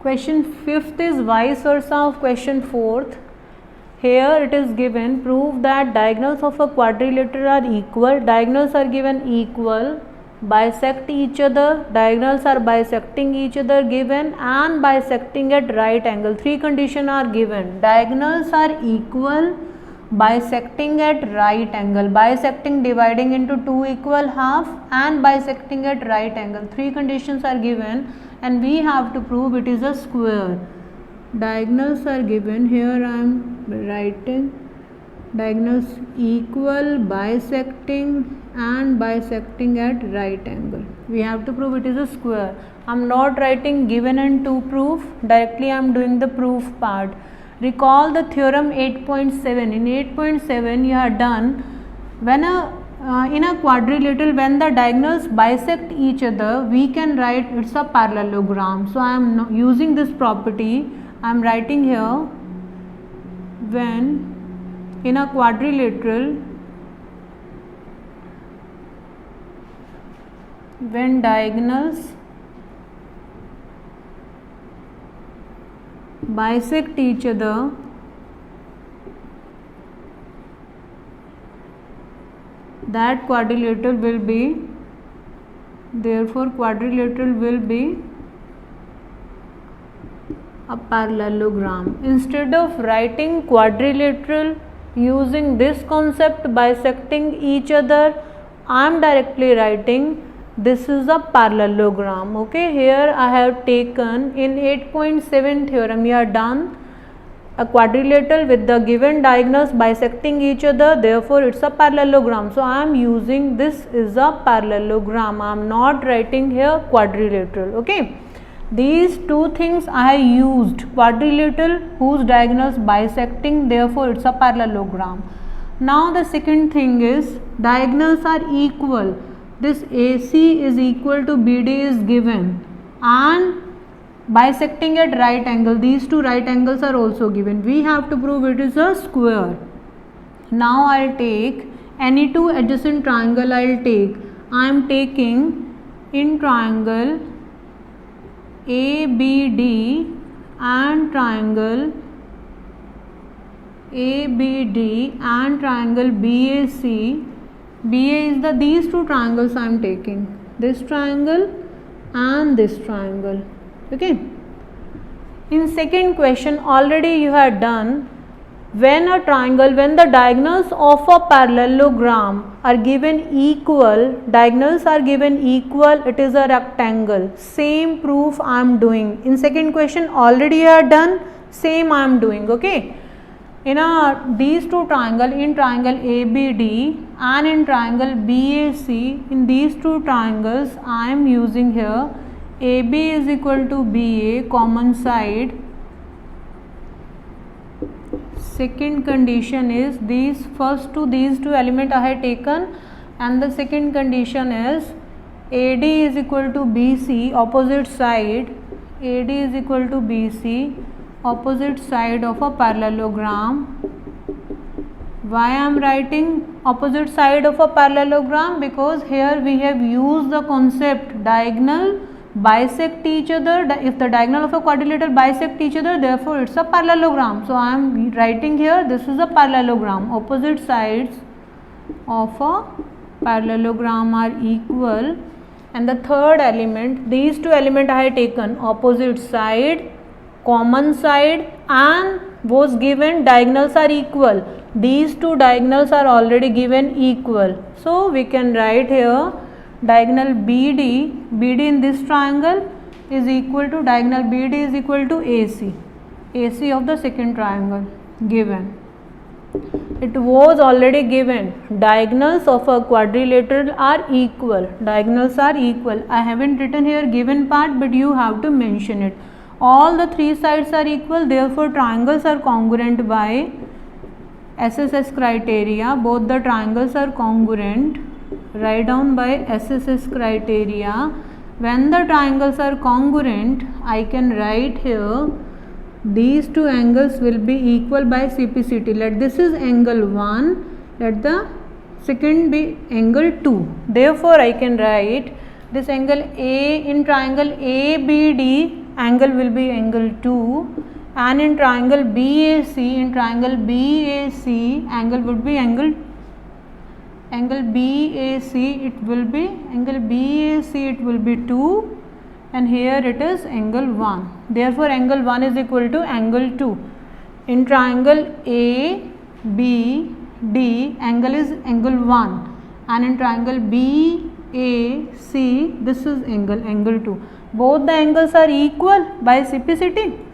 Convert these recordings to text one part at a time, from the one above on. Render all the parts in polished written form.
Question 5th is vice versa of question 4th. Here it is given, prove that diagonals of a quadrilateral are equal. Diagonals are given equal, bisect each other, diagonals are bisecting each other given, and bisecting at right angle. Three conditions are given. Diagonals are equal, bisecting at right angle, bisecting dividing into two equal half, and bisecting at right angle. Three conditions are given and we have to prove it is a square. Diagonals are given. Here I am writing diagonals equal, bisecting and bisecting at right angle. We have to prove it is a square. I am not writing given and to proof, directly I am doing the proof part. Recall the theorem 8.7. In 8.7 you have done when in a quadrilateral, when the diagonals bisect each other, we can write it's a parallelogram. So I am using this property. I am writing here, when in a quadrilateral, when diagonals bisect each other, that quadrilateral will be, therefore quadrilateral will be a parallelogram. Instead of writing quadrilateral using this concept bisecting each other, I am directly writing this is a parallelogram. Okay, here I have taken in 8.7 theorem, we are done a quadrilateral with the given diagonals bisecting each other, therefore it's a parallelogram. So I am using this is a parallelogram. I am not writing here quadrilateral. Okay, these two things I have used, quadrilateral whose diagonals bisecting, therefore it's a parallelogram. Now the second thing is diagonals are equal. This AC is equal to BD is given, and bisecting at right angle, these two right angles are also given. We have to prove it is a square. Now I will take any two adjacent triangle. I will take, I am taking in triangle ABD and triangle ABD and triangle BAC. BA is the, these two triangles I am taking, this triangle and this triangle. Okay, in second question already you had done, when a triangle, when the diagonals of a parallelogram are given equal, diagonals are given equal, it is a rectangle. Same proof I am doing. In second question already you had done, same I am doing. Okay, in these two triangle, in triangle ABD and in triangle BAC, in these two triangles I am using here AB is equal to BA, common side. Second condition is these first two, these two element I have taken, and the second condition is AD is equal to BC, opposite side. AD is equal to BC, opposite side of a parallelogram. Why I am writing opposite side of a parallelogram? Because here we have used the concept diagonal bisect each other. If the diagonal of a quadrilateral bisect each other, therefore it's a parallelogram. So I am writing here this is a parallelogram. Opposite sides of a parallelogram are equal. And the third element, these two elements I have taken, opposite side, common side, and was given diagonals are equal. These two diagonals are already given equal. So we can write here diagonal BD in this triangle is equal to, diagonal BD is equal to AC of the second triangle given. It was already given, diagonals of a quadrilateral are equal, diagonals are equal. I haven't written here given part, but you have to mention it. All the three sides are equal, therefore triangles are congruent by SSS criteria. Both the triangles are congruent. Write down by SSS criteria. When the triangles are congruent, I can write here these two angles will be equal by CPCT. Let this is angle 1, let the second be angle 2. Therefore I can write this angle A in triangle ABD angle will be angle 2, and in triangle BAC, angle would be angle BAC, it will be 2, and here it is angle 1. Therefore angle 1 is equal to angle 2. In triangle ABD, angle is angle 1, and in triangle BAC, this is angle 2. Both the angles are equal by CPCT.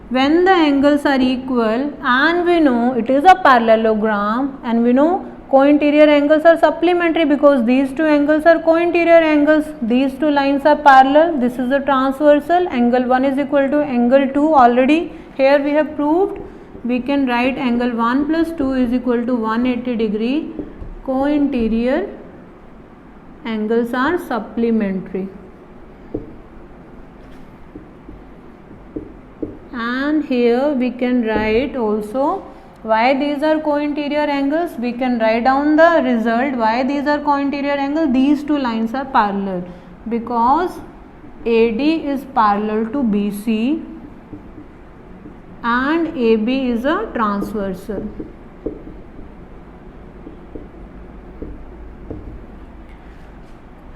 When the angles are equal, and we know it is a parallelogram, and we know co-interior angles are supplementary because these two angles are co-interior angles. These two lines are parallel. This is a transversal. Angle 1 is equal to angle 2. Already here we have proved. We can write angle 1 plus 2 is equal to 180 degree. Co-interior angles are supplementary. And here we can write also why these are co-interior angles. We can write down the result why these are co-interior angles. These two lines are parallel because AD is parallel to BC and AB is a transversal.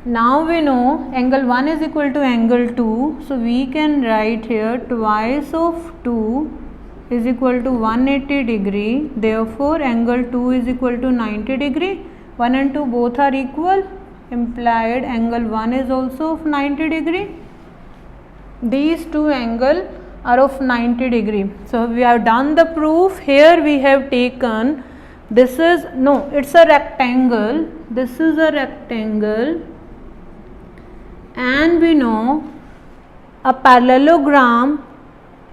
Now we know angle 1 is equal to angle 2, so we can write here twice of 2 is equal to 180 degree. Therefore angle 2 is equal to 90 degree. 1 and 2 both are equal, implied angle 1 is also of 90 degree. These two angles are of 90 degree. So we have done the proof. Here we have taken, this is, no, it's a rectangle, this is a rectangle, and we know a parallelogram,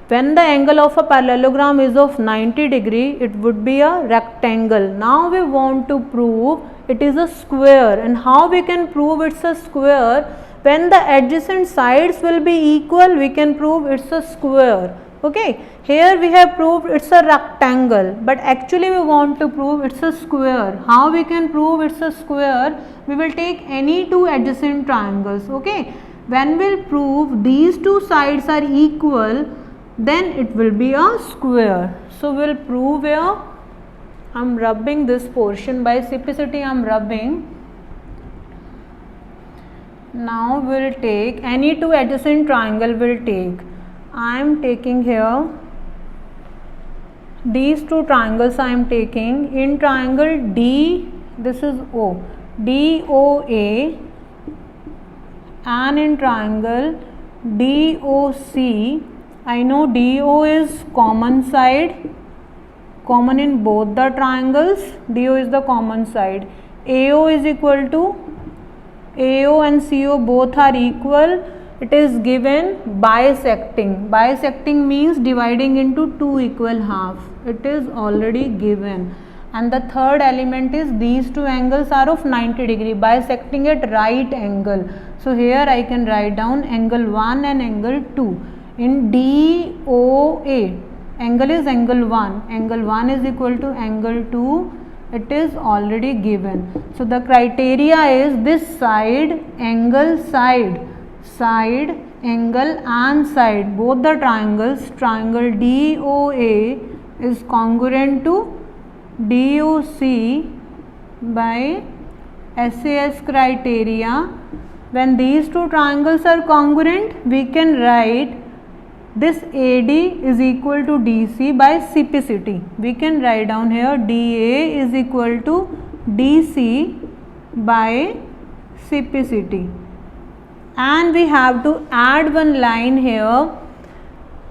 when the angle of a parallelogram is of 90 degree, it would be a rectangle. Now we want to prove it is a square, and how we can prove it's a square? When the adjacent sides will be equal, we can prove it's a square. Okay, here we have proved it's a rectangle, but actually we want to prove it's a square. How we can prove it's a square? We will take any two adjacent triangles. Okay, when we'll prove these two sides are equal, then it will be a square. So we'll prove here. I'm rubbing this portion by CPCT. I'm rubbing. Now we'll take any two adjacent triangle. We'll take. I am taking here these two triangles. I am taking in triangle D. This is O. DOA, and in triangle DOC. I know DO is common side, common in both the triangles. DO is the common side. AO is equal to, AO and CO both are equal. It is given bisecting. Bisecting means dividing into two equal half. It is already given. And the third element is these two angles are of 90 degree, bisecting at right angle. So here I can write down angle 1 and angle 2. In DOA, angle is angle 1. Angle 1 is equal to angle 2. It is already given. So the criteria is this side, angle, side, side, angle and side. Both the triangles, triangle DOA is congruent to DOC by SAS criteria. When these two triangles are congruent, we can write this AD is equal to DC by CPCT. We can write down here DA is equal to DC by CPCT. And we have to add one line here.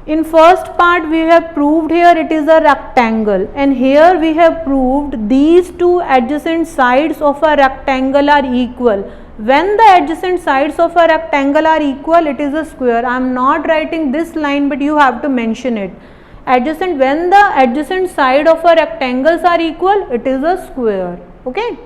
In first part we have proved here it is a rectangle, and here we have proved these two adjacent sides of a rectangle are equal. When the adjacent sides of a rectangle are equal, it is a square. I am not writing this line, but you have to mention it. Adjacent, when the adjacent side of a rectangles are equal, it is a square. Okay.